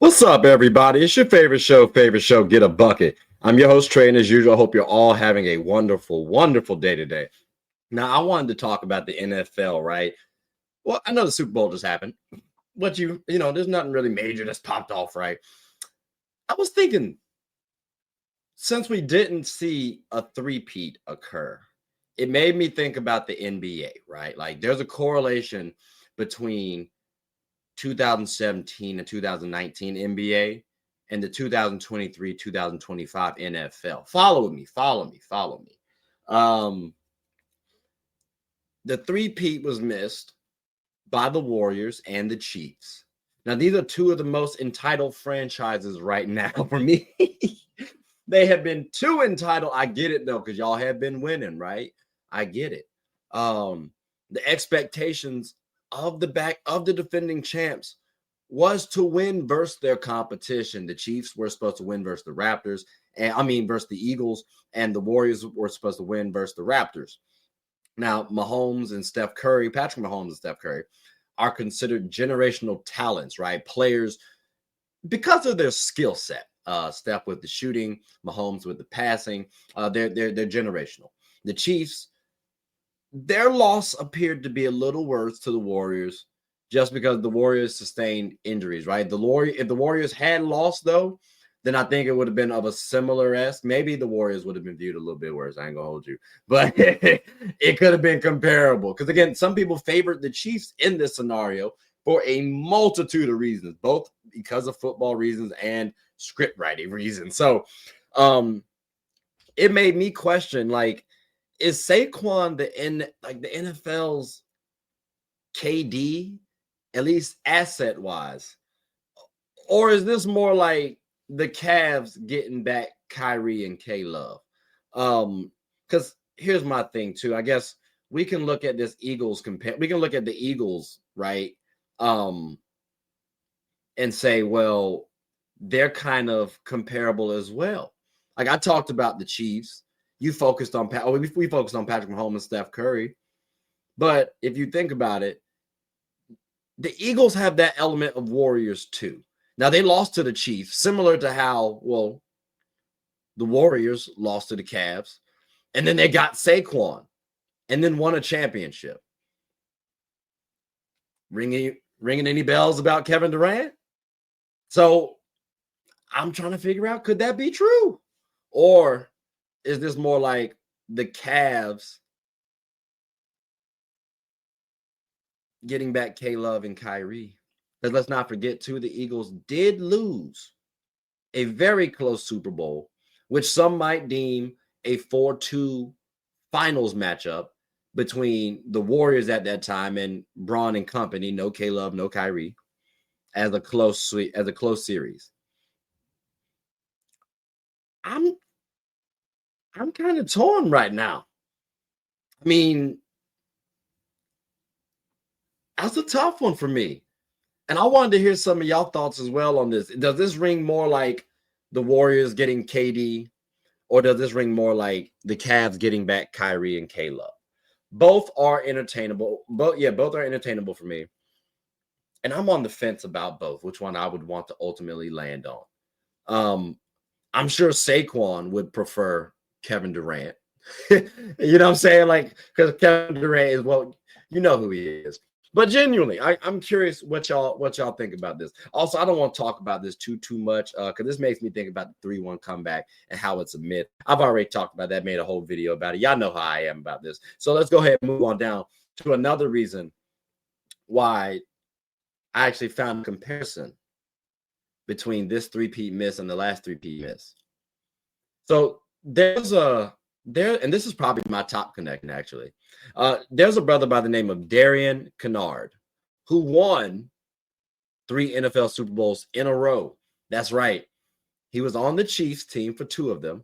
What's up, everybody? It's your favorite show, Get a Bucket. I'm your host, Trey, and as usual, I hope you're all having a wonderful, wonderful day today. Now, I wanted to talk about the NFL, right? Well, I know the Super Bowl just happened, but there's nothing really major that's popped off, right? I was thinking, since we didn't see a three-peat occur, it made me think about the NBA, right? Like, there's a correlation between 2017 and 2019 NBA and the 2023-2025 NFL. Follow me. Um, the three-peat was missed by the Warriors and the Chiefs. Now, these are two of the most entitled franchises right now for me. They have been too entitled. I get it, though, because y'all have been winning, right? I get it. The expectations of the defending champs was to win versus their competition. The Chiefs were supposed to win versus the Raptors, versus the Eagles, and the Warriors were supposed to win versus the Raptors. Now, Patrick Mahomes and Steph Curry are considered generational talents, right? Players because of their skill set. Steph with the shooting, Mahomes with the passing. They're generational. The Chiefs, their loss appeared to be a little worse to the Warriors just because the Warriors sustained injuries, right? If the Warriors had lost, though, then I think it would have been of a similar maybe the Warriors would have been viewed a little bit worse. I ain't gonna hold you, but it could have been comparable. Because again, some people favored the Chiefs in this scenario for a multitude of reasons, both because of football reasons and script writing reasons. So it made me question, like, is Saquon the NFL's KD, at least asset-wise? Or is this more like the Cavs getting back Kyrie and K-Love? Because here's my thing, too. I guess we can look at this we can look at the Eagles, right? And say, well, they're kind of comparable as well. Like, I talked about the Chiefs. We focused on Patrick Mahomes and Steph Curry. But if you think about it, the Eagles have that element of Warriors too. Now, they lost to the Chiefs, similar to how, the Warriors lost to the Cavs. And then they got Saquon and then won a championship. Ringing any bells about Kevin Durant? So I'm trying to figure out, could that be true? Or is this more like the Cavs getting back K-Love and Kyrie? Because let's not forget, too, the Eagles did lose a very close Super Bowl, which some might deem a 4-2 finals matchup between the Warriors at that time and Braun and company. No K-Love, no Kyrie, as a close series. I'm kind of torn right now. I mean, that's a tough one for me. And I wanted to hear some of y'all thoughts as well on this. Does this ring more like the Warriors getting KD, or does this ring more like the Cavs getting back Kyrie and K-Love? Both are entertainable. Both are entertainable for me. And I'm on the fence about both, which one I would want to ultimately land on. I'm sure Saquon would prefer Kevin Durant. You know what I'm saying? Like, because Kevin Durant is, you know who he is. But genuinely, I'm curious what y'all think about this. Also, I don't want to talk about this too much because this makes me think about the 3-1 comeback and how it's a myth. I've already talked about that, made a whole video about it. Y'all know how I am about this. So let's go ahead and move on down to another reason why I actually found a comparison between this three-peat miss and the last three-peat miss. So and this is probably my top connection, actually. There's a brother by the name of Darian Kinnard who won 3 NFL Super Bowls in a row. That's right. He was on the Chiefs team for 2 of them.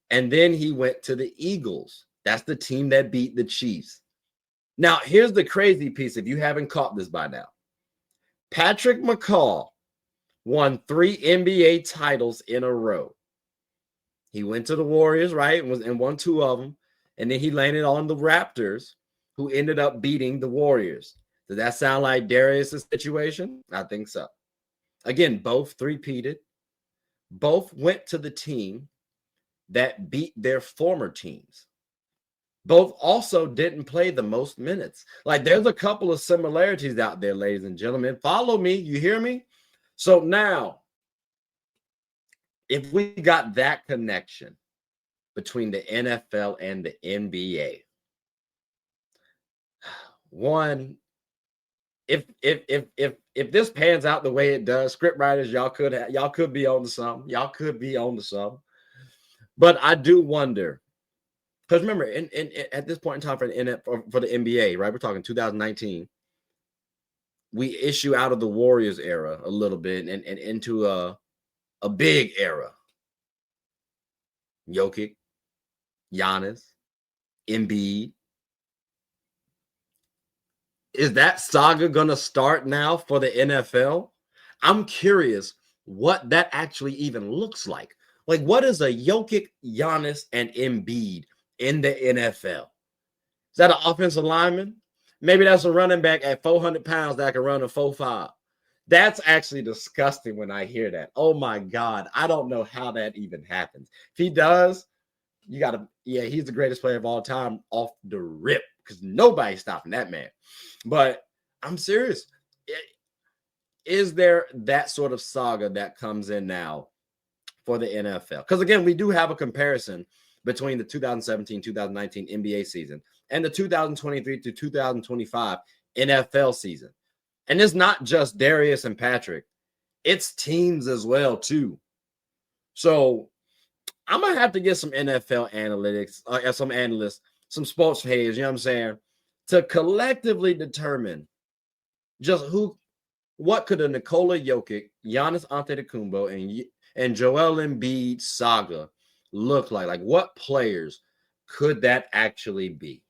And then he went to the Eagles. That's the team that beat the Chiefs. Now, here's the crazy piece, if you haven't caught this by now. Patrick McCaw won 3 NBA titles in a row. He went to the Warriors, right, and won 2 of them. And then he landed on the Raptors, who ended up beating the Warriors. Does that sound like Darius' situation? I think so. Again, both three-peated. Both went to the team that beat their former teams. Both also didn't play the most minutes. Like, there's a couple of similarities out there, ladies and gentlemen. Follow me. You hear me? So now, if we got that connection between the NFL and the NBA, one, if this pans out the way it does, script writers, y'all could be on to something. Y'all could be on to something. But I do wonder, because remember, at this point in time for the NBA, right? We're talking 2019. We issue out of the Warriors era a little bit and into a big era. Jokic, Giannis, Embiid. Is that saga going to start now for the NFL? I'm curious what that actually even looks like. Like, what is a Jokic, Giannis, and Embiid in the NFL? Is that an offensive lineman? Maybe that's a running back at 400 pounds that can run a 4.5. That's actually disgusting when I hear that. Oh, my God. I don't know how that even happens. If he does, you got to, he's the greatest player of all time off the rip because nobody's stopping that man. But I'm serious. Is there that sort of saga that comes in now for the NFL? Because, again, we do have a comparison between the 2017-2019 NBA season and the 2023 to 2025 NFL season. And it's not just Darius and Patrick. It's teams as well, too. So I'm going to have to get some NFL analytics, some analysts, some sports heads, you know what I'm saying, to collectively determine just what could a Nikola Jokic, Giannis Antetokounmpo, and Joel Embiid saga look like? Like, what players could that actually be?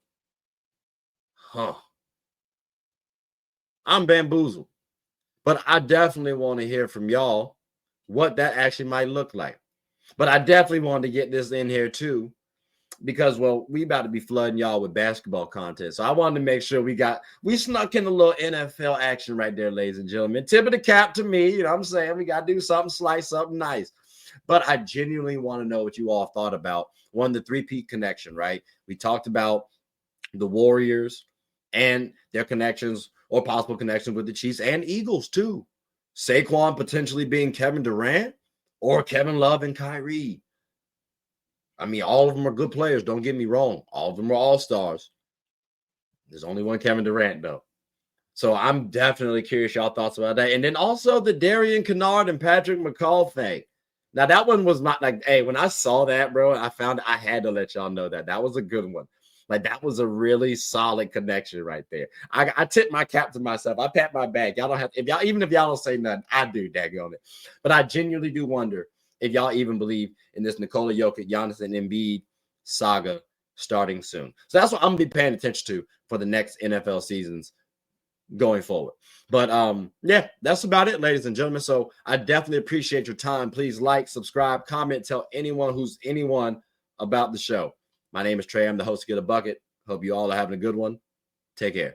I'm bamboozled, but I definitely want to hear from y'all what that actually might look like. But I definitely want to get this in here too, because, well, we about to be flooding y'all with basketball content. So I wanted to make sure we snuck in a little NFL action right there, ladies and gentlemen. Tip of the cap to me, you know what I'm saying? We got to do something, slice something nice. But I genuinely want to know what you all thought about, one, the three-peat connection, right? We talked about the Warriors and their connections or possible connections with the Chiefs and Eagles too. Saquon potentially being Kevin Durant or Kevin Love and Kyrie. I mean, all of them are good players. Don't get me wrong. All of them are all-stars. There's only one Kevin Durant, though. So I'm definitely curious y'all thoughts about that. And then also the Darian, Kinnard, and Patrick McCaw thing. Now, that one was not like, hey, when I saw that, bro, I had to let y'all know that. That was a good one. Like, that was a really solid connection right there. I tip my cap to myself. I pat my back. Y'all don't have, even if y'all don't say nothing, I do, daggone it. But I genuinely do wonder if y'all even believe in this Nikola Jokic, Giannis, and Embiid saga starting soon. So that's what I'm going to be paying attention to for the next NFL seasons going forward. But yeah, that's about it, ladies and gentlemen. So I definitely appreciate your time. Please like, subscribe, comment, tell anyone who's anyone about the show. My name is Trey. I'm the host of Get a Bucket. Hope you all are having a good one. Take care.